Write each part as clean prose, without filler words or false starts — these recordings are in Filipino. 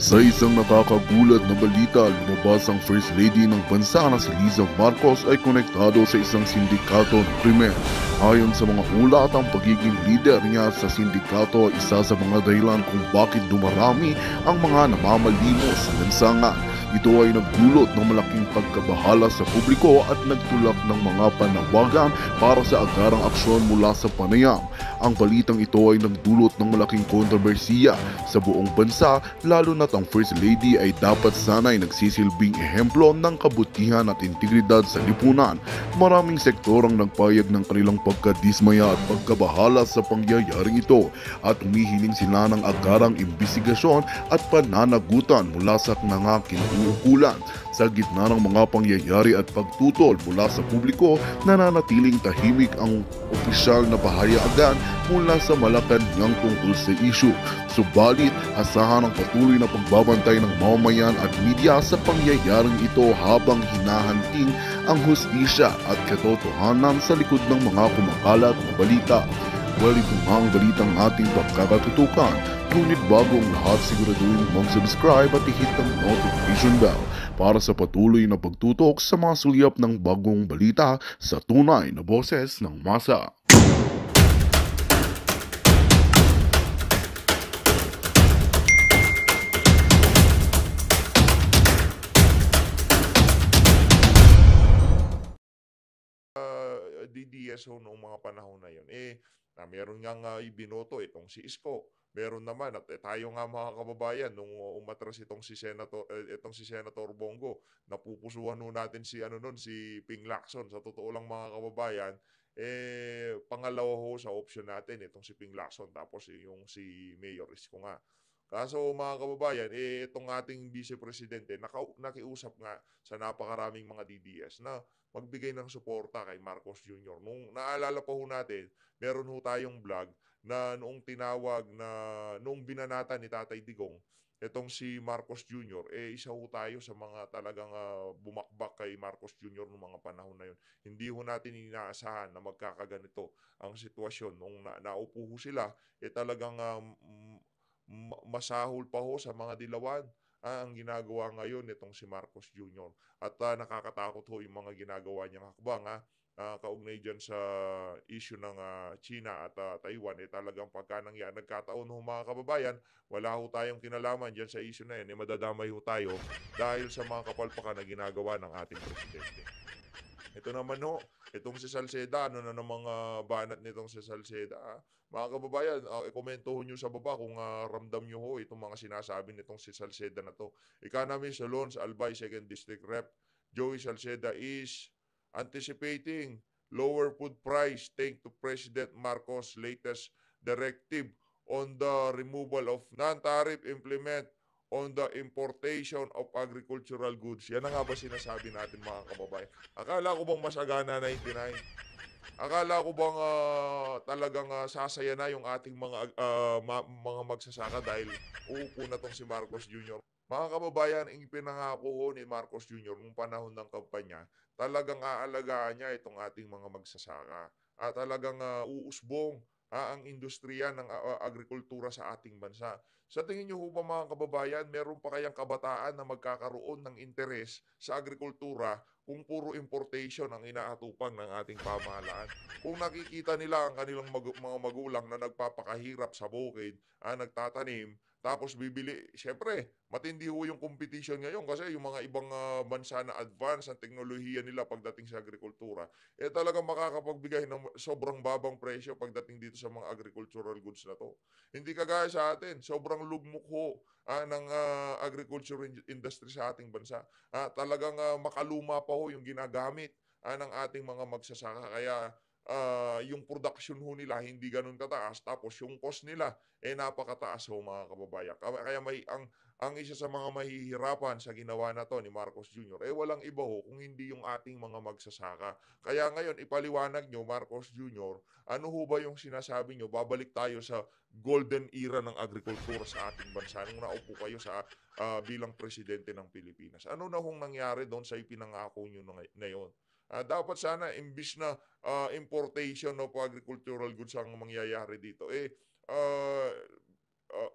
Sa isang nakakagulat na balita, lumabas ang First Lady ng bansa na si Liza Marcos ay konektado sa isang sindikato ng krimen. Ayon sa mga ulat, ang pagiging leader niya sa sindikato ay isa sa mga dahilan kung bakit dumarami ang mga namamalimos sa lansangan. Ito ay nagdulot ng malaking pagkabahala sa publiko at nagtulak ng mga panawagan para sa agarang aksyon mula sa panayam. Ang balitang ito ay nagdulot ng malaking kontrobersiya sa buong bansa, lalo na't ang First Lady ay dapat sana'y nagsisilbing ehemplo ng kabutihan at integridad sa lipunan. Maraming sektor ang nagpayag ng kanilang pagkadismaya at pagkabahala sa pangyayaring ito at humihiling sila ng agarang imbestigasyon at pananagutan mula sa mga kinauukulan. Sa gitna ng mga pangyayari at pagtutol mula sa publiko, nananatiling tahimik ang opisyal na pahayagan mula sa Malacanang tungkol sa issue. Subalit, asahan ang patuloy na pagbabantay ng mamamayan at media sa pangyayaring ito habang hinahanting ang hustisya at katotohanan sa likod ng mga kumakalat na balita. Well, ito nga ang balitang ating pagkakatutukan. Ngunit bago ang lahat, siguraduhin mag-subscribe at i-hit ang notification bell para sa patuloy na pagtutok sa mga sulyap ng bagong balita sa tunay na boses ng masa. DDSO noong mga panahon na yun, meron ngang ibinoto itong si Isko. Meron naman at tayo nga mga kababayan nung umatras itong si Senator Bongo, napupusuhan nun natin si si Ping Lacson. Sa totoo lang mga kababayan, pangalawa ho sa option natin itong si Ping Lacson, tapos yung si Mayor Isko nga. Kaso mga kababayan, itong ating Vice Presidente nakiusap nga sa napakaraming mga DDS na magbigay ng suporta kay Marcos Jr. Nung naalala pa ho natin, meron ho tayong vlog na noong binanata ni Tatay Digong, itong si Marcos Jr., isa ho tayo sa mga talagang bumakbak kay Marcos Jr. noong mga panahon na yun. Hindi ho natin inaasahan na magkakaganito ang sitwasyon. Nung naupo ho sila, talagang masahol pa ho sa mga dilawan ang ginagawa ngayon nitong si Marcos Jr. At nakakatakot ho yung mga ginagawa niyang hakbang kaugnay dyan sa issue ng China at Taiwan. Talagang pagka nagkataon ho mga kababayan, wala ho tayong kinalaman dyan sa issue na yan, madadamay ho tayo dahil sa mga kapalpakan na ginagawa ng ating presidente. Ito naman ho, itong si Salceda, ano na ng mga banat nitong si Salceda. Mga kababayan, komento nyo sa baba kung ramdam nyo ho itong mga sinasabi nitong si Salceda na to. Economist Solons Albay, 2nd District Rep. Joey Salceda is anticipating lower food price thanks to President Marcos' latest directive on the removal of non-tariff implement on the importation of agricultural goods. Yan na nga ba sinasabi natin mga kababayan? Akala ko bang masagana 99? Akala ko bang talagang sasaya na yung ating mga magsasaka dahil uupo na tong si Marcos Jr. Mga kababayan, ang pinangako ho ni Marcos Jr. nung panahon ng kampanya, talagang aalagaan niya itong ating mga magsasaka. At talagang uusbong ang industriya ng agrikultura sa ating bansa. Sa tingin niyo ho ba mga kababayan, meron pa kayang kabataan na magkakaroon ng interes sa agrikultura kung puro importation ang inaatupang ng ating pamahalaan? Kung nakikita nila ang kanilang mga magulang na nagpapakahirap sa bukid, nagtatanim, tapos bibili, syempre, matindi ho yung competition ngayon kasi yung mga ibang bansa na advance ang teknolohiya nila pagdating sa agrikultura, talagang makakapagbigay ng sobrang babang presyo pagdating dito sa mga agricultural goods na to. Hindi kagaya sa atin, sobrang lugmok ho ng agriculture industry sa ating bansa. Talagang makaluma pa ho yung ginagamit ng ating mga magsasaka. Kaya yung production ho nila hindi ganun kataas, tapos yung cost nila napakataas ho mga kababayan. Kaya ang isa sa mga mahihirapan sa ginawa na to ni Marcos Jr. Walang iba ho kung hindi yung ating mga magsasaka. Kaya ngayon ipaliwanag nyo Marcos Jr., ano ho ba yung sinasabi nyo? Babalik tayo sa golden era ng agrikultura sa ating bansa nung naupo kayo sa bilang presidente ng Pilipinas. Ano na hong nangyari doon sa ipinangako nyo na yun? Dapat sana imbis na importation of agricultural goods ang mangyayari dito, uh, uh,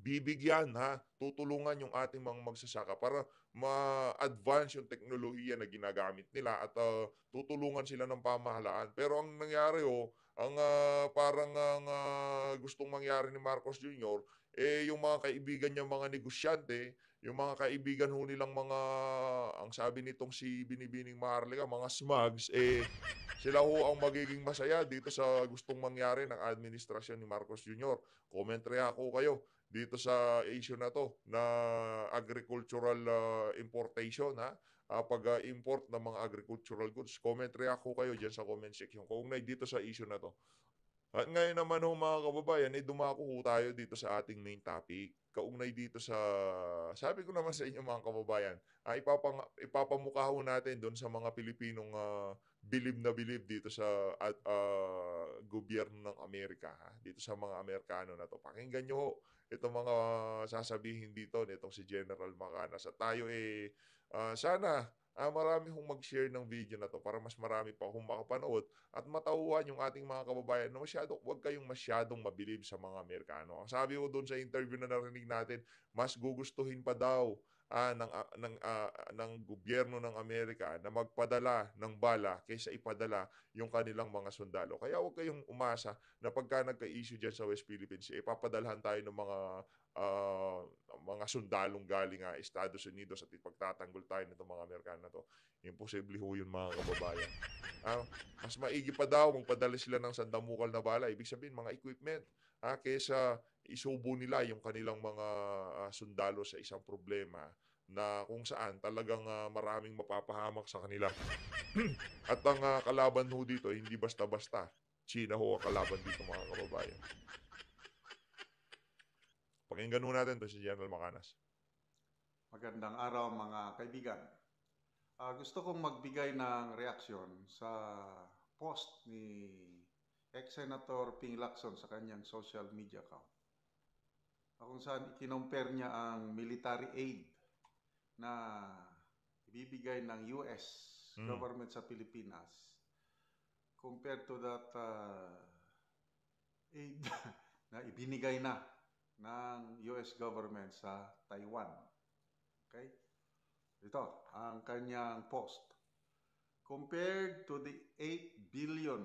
bibigyan tutulungan yung ating mga magsasaka para ma-advance yung teknolohiya na ginagamit nila at tutulungan sila ng pamahalaan. Pero ang nangyari ang parang ang gustong mangyari ni Marcos Jr., yung mga kaibigan niya mga negosyante, yung mga kaibigan nilang mga, ang sabi nitong si Binibining Maharlika, mga smugs, sila ang magiging masaya dito sa gustong mangyari ng administrasyon ni Marcos Jr. Comment ako kayo dito sa issue na to na agricultural importation pag-import ng mga agricultural goods. Comment ako kayo dyan sa comment section kaugnay dito sa issue na to. At ngayon naman mga kababayan, dumako tayo dito sa ating main topic. Kaugnay dito sa, sabi ko naman sa inyo mga kababayan, ipapamukha natin doon sa mga Pilipinong bilib na bilib dito sa gobyerno ng Amerika. Dito sa mga Amerikano na to. Pakinggan nyo itong mga sasabihin dito nitong si General Macanas. At tayo sana marami hong mag-share ng video na to para mas marami pa akong makapanood at matauhan yung ating mga kababayan na huwag kayong masyadong mabilib sa mga Amerikano. Ang sabi ko doon sa interview na narinig natin, mas gugustuhin pa daw ng gobyerno ng Amerika na magpadala ng bala kaysa ipadala yung kanilang mga sundalo. Kaya huwag kayong umasa na pagka nagka-issue dyan sa West Philippines, ipapadalhan tayo ng mga sundalong galing Estados Unidos at ipagtatanggol tayo nitong mga Amerikano na to. Imposible ho yun mga kababayan. Mas maigi pa daw magpadala sila ng sandamukal na bala. Ibig sabihin mga equipment kaysa isubo nila yung kanilang mga sundalo sa isang problema na kung saan talagang maraming mapapahamak sa kanila. At ang kalaban ho dito, hindi basta-basta. China ho ang kalaban dito mga kababayan. Pakinggan ho natin to si General Macanas. Magandang araw mga kaibigan. Gusto kong magbigay ng reaksyon sa post ni ex-Senator Ping Lacson sa kanyang social media account. Kung saan ikinompare niya ang military aid na ibibigay ng US government sa Pilipinas compared to that aid na ibinigay na ng US government sa Taiwan. Okay? Ito, ang kanyang post. Compared to the $8 billion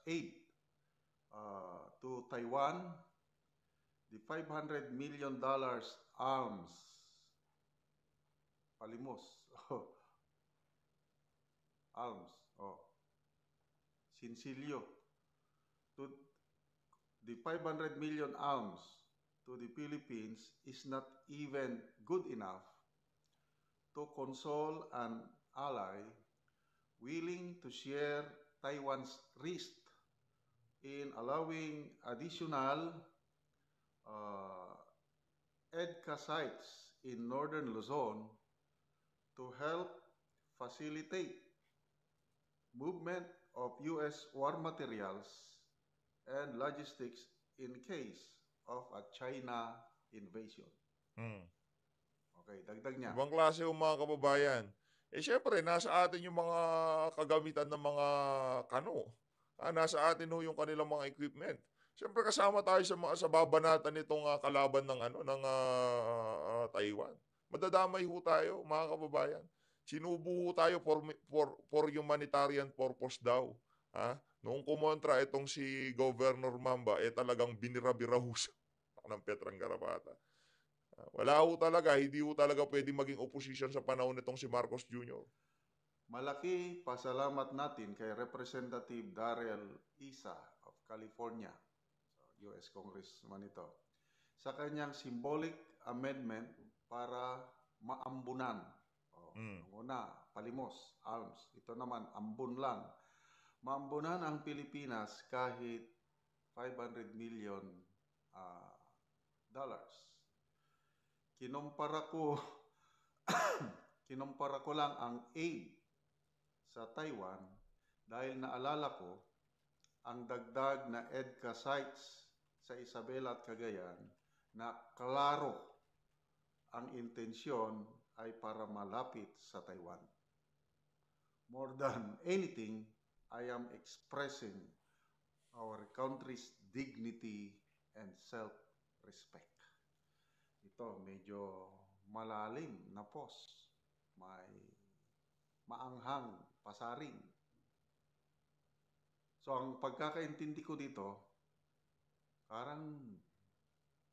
aid to Taiwan, the $500 million arms, palimos, arms, sinsilyo, to the 500 million arms to the Philippines is not even good enough to console an ally willing to share Taiwan's risk in allowing additional EDCA sites in northern Luzon to help facilitate movement of U.S. war materials and logistics in case of a China invasion. Okay, dagdag niya. Ibang klase mga kababayan. Syempre, nasa atin yung mga kagamitan ng mga kano. Nasa atin yung kanilang mga equipment. Siyempre, kasama tayo sa babanatan nitong kalaban ng Taiwan. Madadamay ho tayo, mga kababayan. Sinubo ho tayo for humanitarian purpose daw. Noong kumontra itong si Governor Mamba, talagang binira-bira ho ng Petrang Garapata. Wala ho talaga, hindi ho talaga pwede maging opposition sa panahon nitong si Marcos Jr. Malaki pasalamat natin kay Representative Darrell Issa of California, US Congressman ito, sa kanyang symbolic amendment para maambunan. Una, palimos, arms. Ito naman, ambun lang. Maambunan ang Pilipinas kahit $500 million. Kinumpara ko lang ang aid sa Taiwan dahil naalala ko ang dagdag na EDCA sites sa Isabela at Cagayan na klaro ang intensyon ay para malapit sa Taiwan. More than anything, I am expressing our country's dignity and self respect. Ito, medyo malalim na post. May maanghang, pasaring. So, ang pagkakaintindi ko dito, parang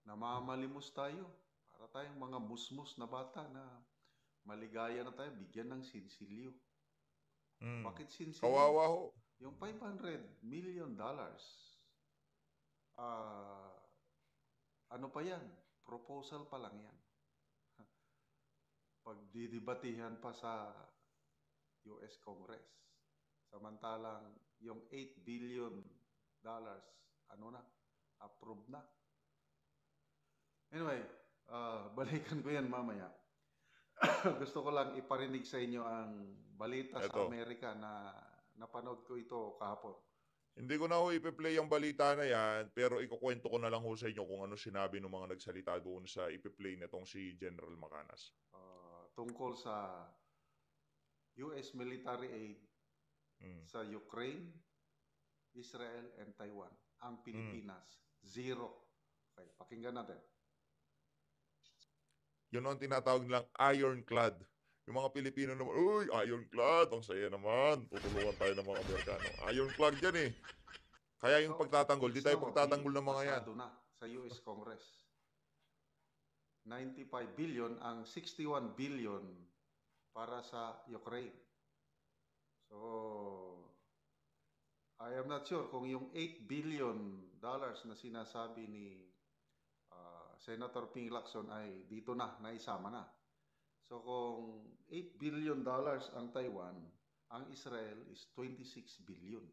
namamalimos tayo. Para tayong mga musmus na bata na maligaya na tayo, bigyan ng sinsilyo. Bakit sinsilyo? Kawawa ho. Yung $500 million, ano pa yan? Proposal pa lang yan. Pagdidibatihan pa sa US Congress. Samantalang yung $8 billion, ano na, approved na. Anyway, balikan ko yan mamaya. Gusto ko lang iparinig sa inyo ang balita sa Eto. Amerika na napanood ko ito kahapon. Hindi ko na ho ipi-play ang balita na yan, pero ikukwento ko na lang ho sa inyo kung ano sinabi ng mga nagsalita doon sa ipi-play nitong si General Macanas. Tungkol sa US military aid sa Ukraine, Israel, and Taiwan. Ang Pilipinas, zero. Okay, pakinggan natin. Yun ang tinatawag nilang ironclad. Yung mga Pilipino naman, uy, ironclad, ang saya naman. Tutulungan tayo ng mga Amerikano. Ironclad yan eh. Kaya yung pagtatanggol, di tayo pagtatanggol ng mga yan. Pasado na sa US Congress. 95 billion ang 61 billion para sa Ukraine. So, I am not sure kung yung $8 billion na sinasabi ni Senator Ping Lacson ay dito na, naisama na. So, kung $8 billion ang Taiwan, ang Israel is 26 billion.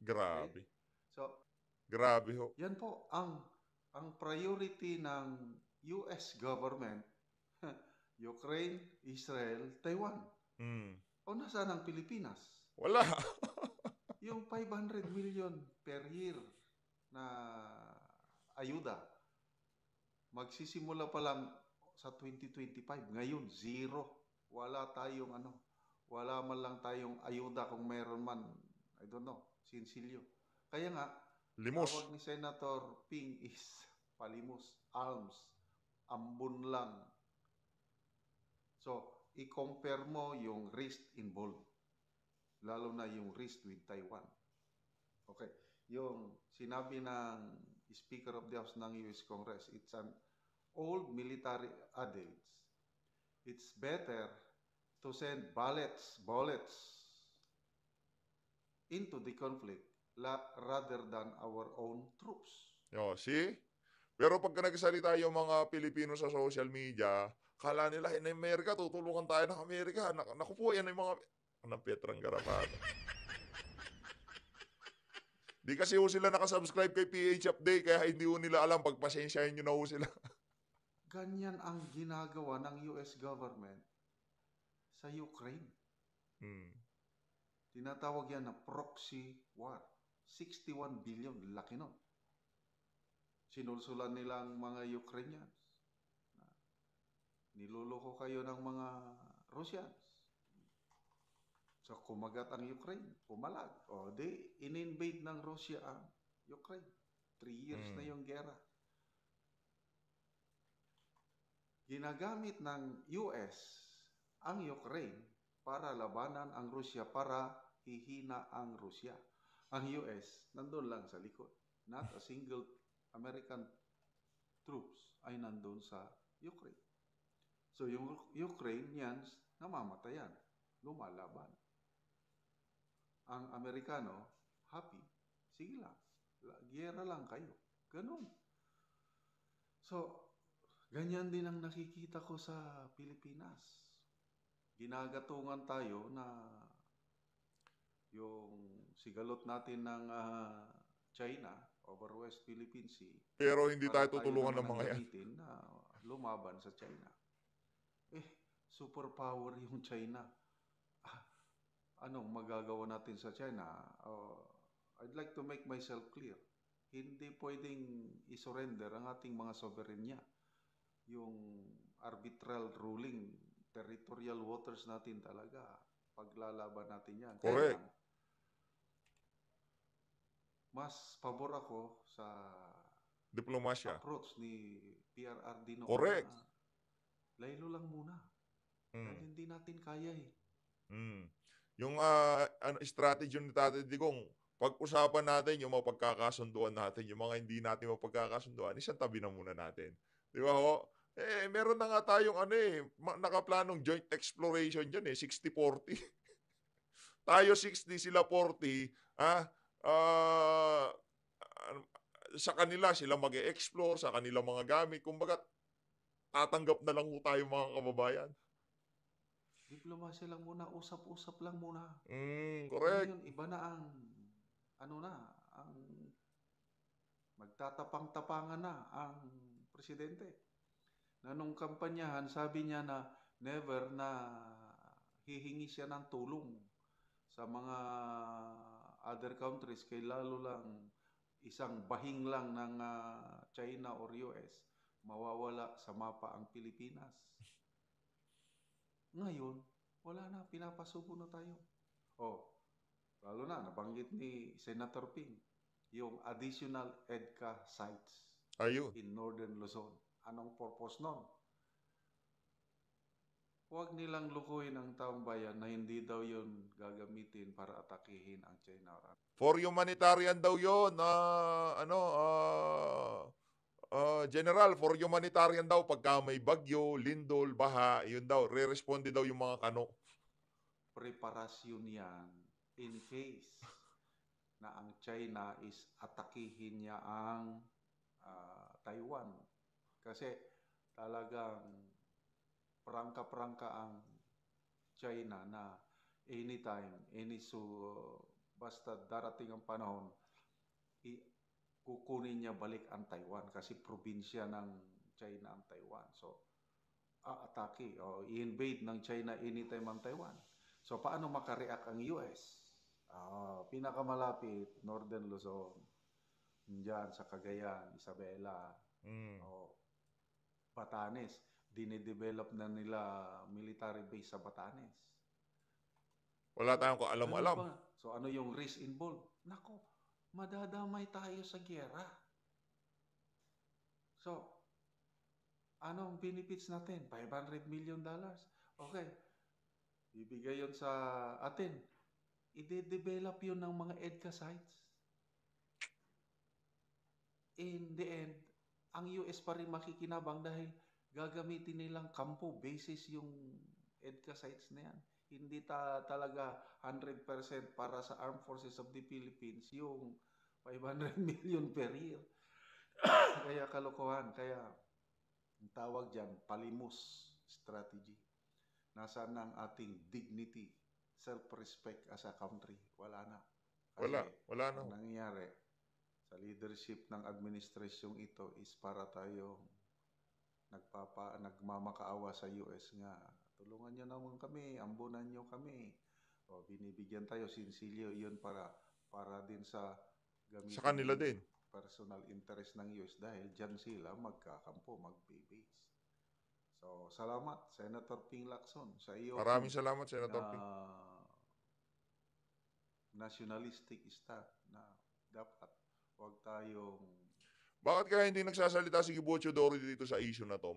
Grabe. Okay? So, Grabe ho. yan po ang priority ng US government, Ukraine, Israel, Taiwan. O nasaan ang Pilipinas? Wala. Yung 500 million per year na ayuda, magsisimula pa lang sa 2025. Ngayon, zero. Wala man lang tayong ayuda kung meron man, I don't know, sinsilyo. Kaya nga, Limos. tawag ni Senator Ping is palimos, alms, ambon lang. So, i-compare mo yung risk involved. Lalo na yung risk with Taiwan. Okay. Yung sinabi ng Speaker of the House ng US Congress, it's an old military adage. It's better to send bullets into the conflict rather than our own troops. Yo, see? Pero pagka nagsalita yung mga Pilipino sa social media, kala nila in Amerika, tutulungan tayo ng Amerika. Naku po, yan yung mga ng Petrang Garapado. Di kasi ho sila nakasubscribe kay PH Update, kaya hindi ho nila alam, pagpasensyahin nyo na ho sila. Ganyan ang ginagawa ng US government sa Ukraine. Tinatawag yan na proxy war. 61 billion, laki nun. Sinulsulan nilang mga Ukrainians. Niloloko kayo ng mga Russians. So, kumagat ang Ukraine, pumalag. O, di, in-invade ng Russia ang Ukraine. 3 years na yung gera. Ginagamit ng US ang Ukraine para labanan ang Russia, para hihina ang Russia. Ang US, nandun lang sa likod. Not a single American troops ay nandun sa Ukraine. So, yung Ukrainians, namamatayan, lumalaban. Ang Amerikano, happy, sige lang, giyera lang kayo. Ganun. So, ganyan din ang nakikita ko sa Pilipinas. Ginagatungan tayo na yung sigalot natin ng China, over West Philippine Sea. Pero hindi tayo para tutulungan ng naman mga yan. gamitin na lumaban sa China. Superpower yung China. Anong magagawa natin sa China? I'd like to make myself clear. Hindi pwedeng isurrender ang ating mga soberenya. Yung arbitral ruling, territorial waters natin talaga, paglalaban natin yan. Correct. Kaya mas pabor ako sa Diplomasya. approach ni PRRD noon Correct. na laylo lang muna. Dahil Mm. hindi natin kaya eh. Mm. Yung strategy ni Tatay Digong, pag-usapan natin yung mapagkakasunduan natin, yung mga hindi natin mapagkakasunduan, isang tabi na muna natin. Di ba ho? Meron na nga tayong nakaplanong joint exploration dyan 60-40. Tayo 60, sila 40. Ah, ah, sa kanila, sila mag-e-explore, sa kanila mga gamit. Kumbaga, tatanggap na lang ho tayo mga kababayan. Diplomasya lang muna, usap-usap lang muna. Correct. Ngayon, iba na ang magtatapang-tapangan na ang presidente. Na nung kampanyahan, sabi niya na never na hihingi siya ng tulong sa mga other countries, kay lalo lang isang bahing lang ng China or US, mawawala sa mapa ang Pilipinas. Ngayon, wala na, pinapasubo na tayo. Lalo na, nabanggit ni Senator Ping, yung additional EDCA sites Ayun. in Northern Luzon. Anong purpose nun? Huwag nilang lukuhin ang taong bayan na hindi daw yun gagamitin para atakihin ang China. For humanitarian daw yun. General, for humanitarian daw, pagka may bagyo, lindol, baha, yun daw, re-responde daw yung mga kano. Preparasyon yan in case na ang China is atakihin niya ang Taiwan. Kasi talagang prangka-prangka ang China na anytime, basta darating ang panahon, kukunin niya balik ang Taiwan kasi probinsya ng China ang Taiwan. So, aatake o i-invade ng China anytime ang Taiwan. So, paano makareact ang US? Pinakamalapit, Northern Luzon, dyan sa Cagayan, Isabela, Batanes. Dinedevelop na nila military base sa Batanes. Wala tayong kaalam-alam. So, ano yung risk involved? Nako, madadamay tayo sa giyera. So, anong benefits natin? $500 million. Okay. Ibigay yun sa atin. I-develop yun ng mga EDCA sites. In the end, ang US pa rin makikinabang dahil gagamitin nilang kampo, basis yung EDCA sites na yan. Hindi talaga 100% para sa Armed Forces of the Philippines yung 500 million per year. Kaya kalokohan. Kaya ang tawag dyan, palimus strategy. Nasaan ang ating dignity, self-respect as a country? Wala na. Kasi wala na. ang nangyayari sa leadership ng administrasyong ito is para tayo nagmamakaawa sa US nga. Tulungan nyo naman kami, ambunan nyo kami. Binibigyan tayo, sinsilyo yun para din sa gamitin sa kanila din. Personal interest ng US dahil dyan sila magkakampo, mag-base. So, salamat, Senator Ping Lacson, sa iyo. Maraming salamat, Senator Ping. Nationalistic stand na dapat huwag tayong... Bakit kaya hindi nagsasalita si Gibocho Doro dito sa issue na to?